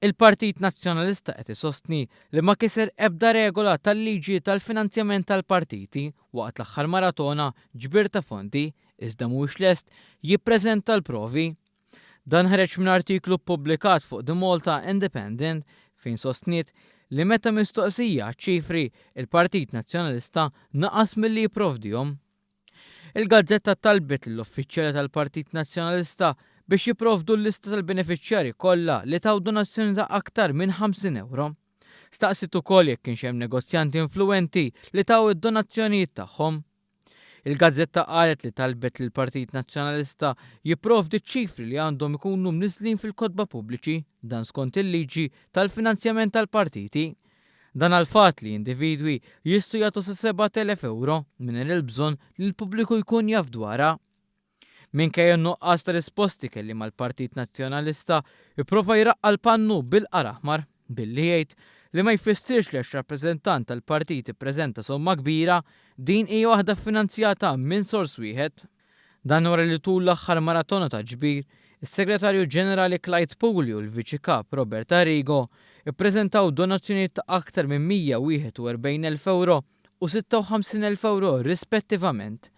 Il-Partit Nazzjonalista qed isostni li ma kiser ebda regola tal-liġi tal-finanzjament tal-partiti waqt l-aħħar maratona ġbir ta' fondi iżda mhuwiex lest jippreżenta l-provi. Dan ħareġ minn artiklu ppubblikat fuq The Malta Independent fejn sostniet li meta mistoqsija ċifri il-Partit Nazzjonalista naqas milli jipprovdihom. Il-Gazzetta talbet lill-uffiċjali tal-Partit Nazzjonalista biex jipprovdu l-lista tal-benefiċjarji kollha li taw donazzjoni ta' aktar minn 50 euro. Staqsit ukoll jekk kienx hemm negozjanti influenti li taw id-donazzjonijiet tagħhom. Il-Gazzetta qalet li talbet lill Partit Nazzjonalista jipprovdi ċifri li għandhom ikunu mniżlin fil-kotba pubbliċi dan skont il-liġi tal-finanzjament tal-partiti. Dan għal-fatt li individwi jistgħu jagħtu sa 7,000 euro minn il-bżonn li l-pubbliku jkun jaf dwarha. Minkejja nuqqas ta' risposti kelli mal-Partit Nazzjonalista ipprova jraqqa l-pannu bil-qara aħmar billi jgħid li ma jfissirx li rappreżentant tal-partit ippreżenta somma kbira din hija waħda finanzjata minn sors wieħed. Dan wara li tul l-aħħar maratona ta' ġbir, is-Segretarju Ġenerali Clyde Pulli u l-Viċi Kap Robert Arrigo ippreżentaw donazzjonijiet ta' aktar minn 141,000 euro u 56,000 euro rispettivament.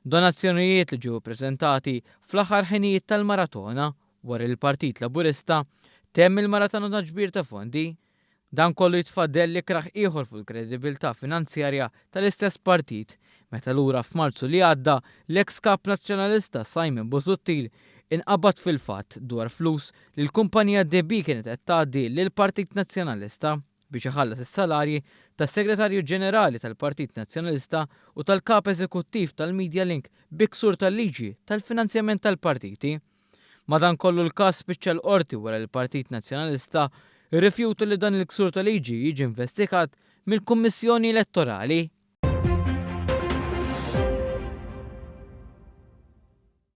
Donazzjonijiet li ġew ippreżentati fl-aħħar ħinijiet tal-maratona wara il-Partit Laburista temm il-maratona ta' ġbir ta' fondi. Dan kollu jitfaddel li kraħ ieħor fuq il-kredibilità finanzjarja tal-istess partit meta lura f'Marzu li għadda l-eks kap nazzjonalista Simon Busuttil inqabad fil-fatt dwar flus li l-kumpanija DB kienet qed tgħaddi lill-Partit Nazzjonalista biex iħallas is-salarji tas-Segretarju Ġenerali tal-Partit Nazzjonalista u tal-Kap Eżekuttiv tal-Media Link biksur tal-liġi tal-finanzjament tal-partiti. Madankollu l-każ spiċċa l-qorti wara l-Partit Nazzjonalista irrifjutu li dan il-ksur tal-liġi jiġi investigat mill-Kummissjoni Elettorali.